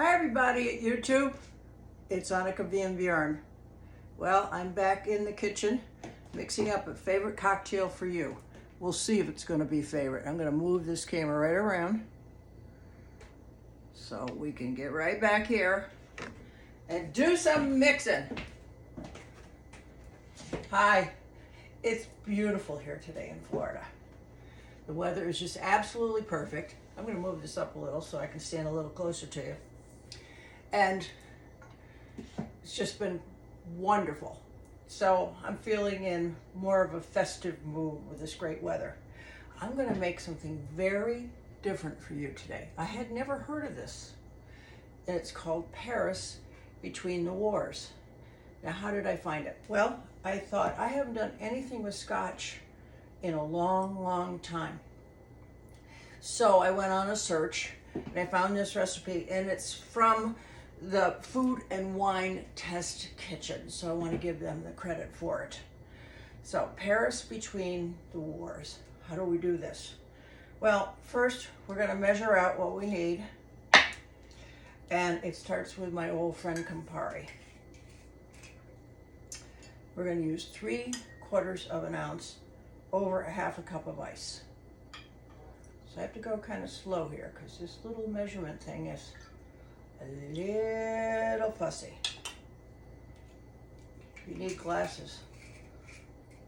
Hi everybody at YouTube, it's Anneke van Bjorn. Well, I'm back in the kitchen mixing up a favorite cocktail for you. We'll see if it's going to be favorite. I'm going to move this camera right around so we can get right back here and do some mixing. Hi, it's beautiful here today in Florida. The weather is just absolutely perfect. I'm going to move this up a little so I can stand a little closer to you. And it's just been wonderful. So I'm feeling in more of a festive mood with this great weather. I'm going to make something very different for you today. I had never heard of this. And it's called Paris Between the Wars. Now, how did I find it? Well, I thought I haven't done anything with scotch in a long, long time. So I went on a search and I found this recipe, and it's from the Food and Wine Test Kitchen. So I want to give them the credit for it. So Paris Between the Wars. How do we do this? Well, first we're going to measure out what we need. And it starts with my old friend Campari. We're going to use 3/4 of an ounce over a 1/2 cup of ice. So I have to go kind of slow here because this little measurement thing is a little fussy. You need glasses.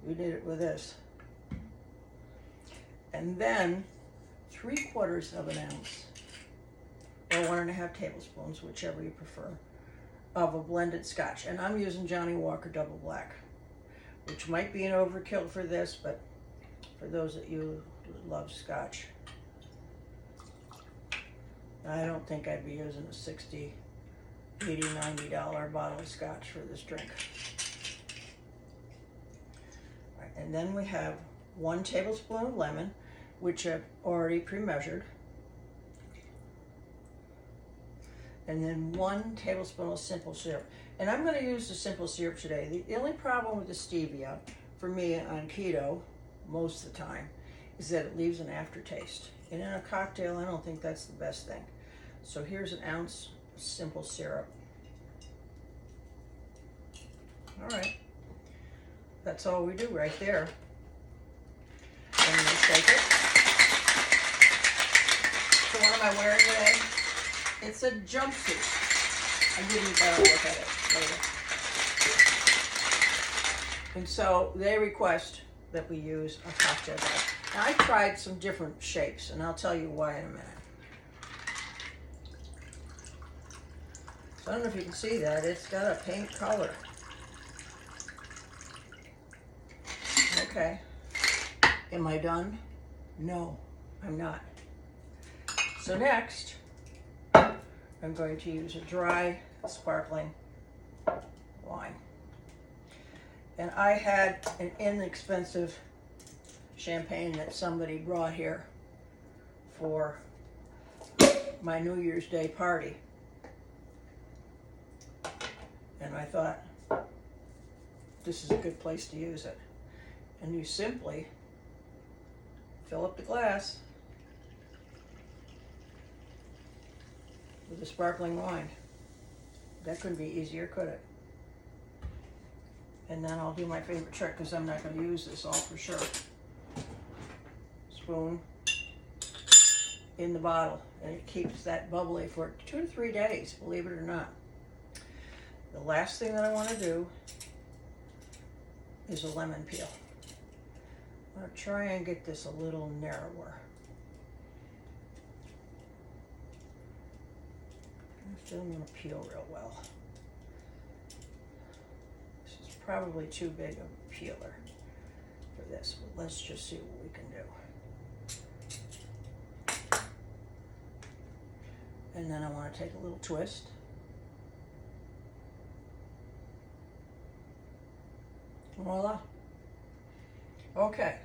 We did it with this. And then 3/4 of an ounce, or 1½ tablespoons, whichever you prefer, of a blended scotch. And I'm using Johnny Walker Double Black, which might be an overkill for this, but for those that you love scotch, I don't think I'd be using a $60, $80, $90 bottle of scotch for this drink. All right, and then we have 1 tablespoon of lemon, which I've already pre-measured. And then 1 tablespoon of simple syrup. And I'm going to use the simple syrup today. The only problem with the stevia, for me on keto, most of the time, is that it leaves an aftertaste. And in a cocktail, I don't think that's the best thing. So here's an ounce of simple syrup. All right. That's all we do right there. And we shake it. So what am I wearing today? It's a jumpsuit. I'll give you a better look at it later. And so they request that we use a cocktail glass. Now I tried some different shapes, and I'll tell you why in a minute. So I don't know if you can see that. It's got a paint color. Okay. Am I done? No, I'm not. So next, I'm going to use a dry sparkling wine. And I had an inexpensive champagne that somebody brought here for my New Year's Day party. And I thought, this is a good place to use it. And you simply fill up the glass with the sparkling wine. That couldn't be easier, could it? And then I'll do my favorite trick, because I'm not going to use this all for sure. Spoon in the bottle, and it keeps that bubbly for 2 to 3 days, believe it or not. The last thing that I want to do is a lemon peel. I'm going to try and get this a little narrower. I still want to peel real well. This is probably too big of a peeler for this, but let's just see what we can do. And then I want to take a little twist. Voila. Okay.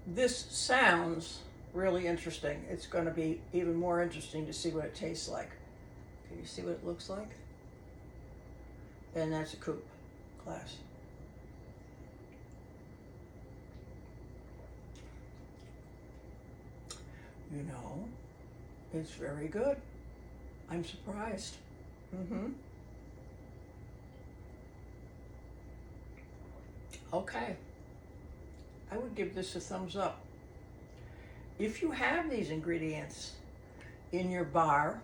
This sounds really interesting. It's going to be even more interesting to see what it tastes like. Can you see what it looks like? And that's a coupe glass. You know, it's very good. I'm surprised. Okay. I would give this a thumbs up. If you have these ingredients in your bar,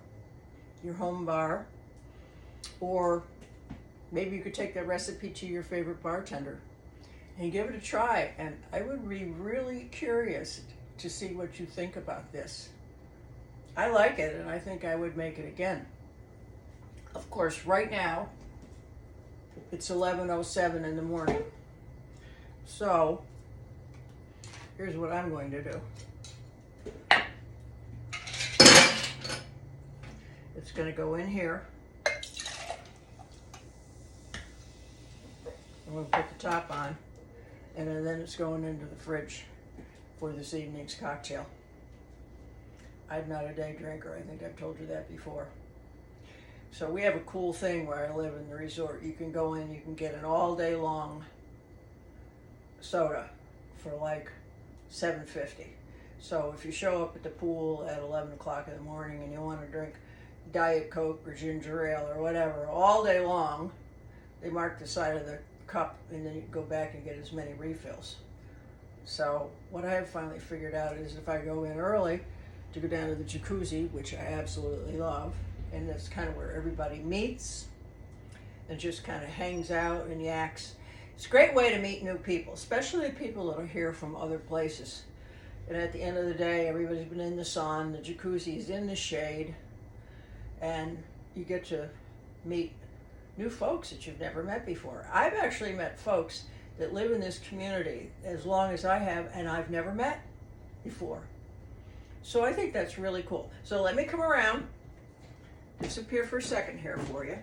your home bar, or maybe you could take that recipe to your favorite bartender and give it a try. And I would be really curious to see what you think about this. I like it, and I think I would make it again. Of course, right now, it's 11:07 in the morning. So, here's what I'm going to do. It's going to go in here. I'm going to put the top on, and then it's going into the fridge for this evening's cocktail. I'm not a day drinker. I think I've told you that before. So we have a cool thing where I live in the resort. You can go in, you can get an all day long soda for like $7.50. So if you show up at the pool at 11 o'clock in the morning and you want to drink Diet Coke or ginger ale or whatever all day long, they mark the side of the cup and then you can go back and get as many refills. So what I have finally figured out is if I go in early to go down to the jacuzzi, which I absolutely love, and that's kind of where everybody meets and just kind of hangs out and yaks. It's a great way to meet new people, especially people that are here from other places. And at the end of the day, everybody's been in the sun, the jacuzzi's in the shade, and you get to meet new folks that you've never met before. I've actually met folks that live in this community as long as I have, and I've never met before. So I think that's really cool. So let me come around, disappear for a second here for you.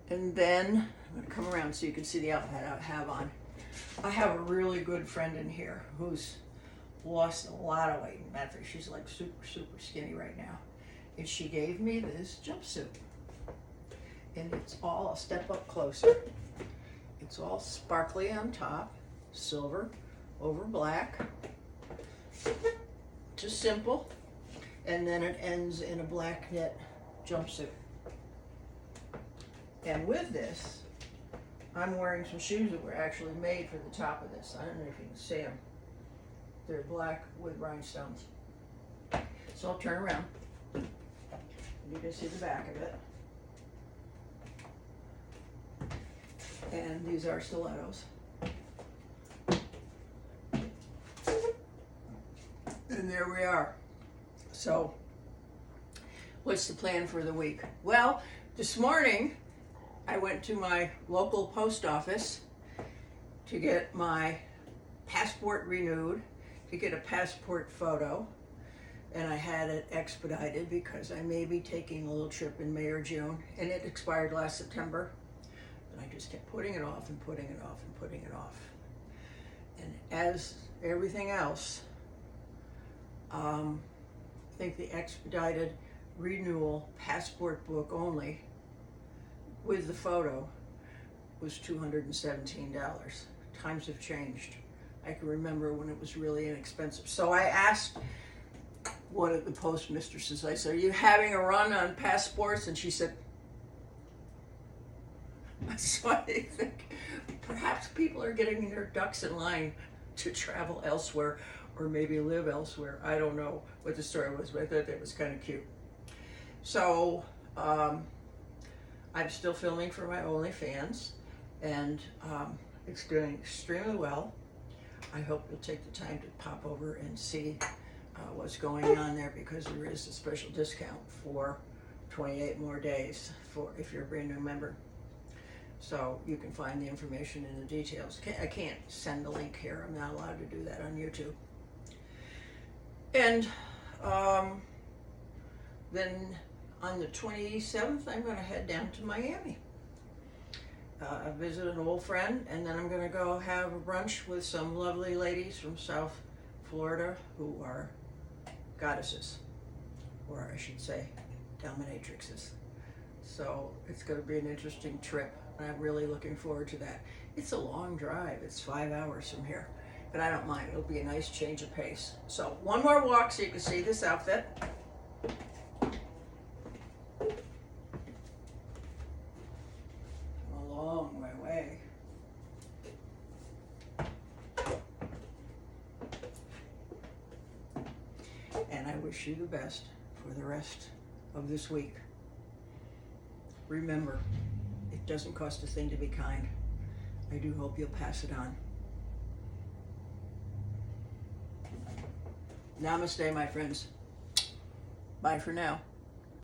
And then I'm going to come around so you can see the outfit I have on. I have a really good friend in here who's lost a lot of weight. Matter of fact, she's like super, super skinny right now. And she gave me this jumpsuit. And it's all, I'll step up closer. It's all sparkly on top, silver over black. Just simple. And then it ends in a black knit jumpsuit. And with this, I'm wearing some shoes that were actually made for the top of this. I don't know if you can see them. They're black with rhinestones. So I'll turn around. You can see the back of it. And these are stilettos. And there we are. So, what's the plan for the week? Well, this morning, I went to my local post office to get my passport renewed, to get a passport photo, and I had it expedited because I may be taking a little trip in May or June, and it expired last September. And I just kept putting it off and putting it off and putting it off. And as everything else, I think the expedited renewal passport book only with the photo was $217. Times have changed. I can remember when it was really inexpensive. So I asked one of the postmistresses, I said, "Are you having a run on passports?" And she said, so I think perhaps people are getting their ducks in line to travel elsewhere or maybe live elsewhere. I don't know what the story was, but I thought that was kind of cute. So I'm still filming for my OnlyFans, and it's doing extremely well. I hope you'll take the time to pop over and see what's going on there, because there is a special discount for 28 more days for if you're a brand new member. So you can find the information in the details. I can't send the link here. I'm not allowed to do that on YouTube. And then on the 27th, I'm going to head down to Miami. Visit an old friend, and then I'm going to go have a brunch with some lovely ladies from South Florida who are goddesses, or I should say dominatrixes. So it's going to be an interesting trip, and I'm really looking forward to that. It's a long drive. It's 5 hours from here, but I don't mind. It'll be a nice change of pace. So one more walk so you can see this outfit. A long way. And I wish you the best for the rest of this week. Remember, it doesn't cost a thing to be kind. I do hope you'll pass it on. Namaste, my friends. Bye for now.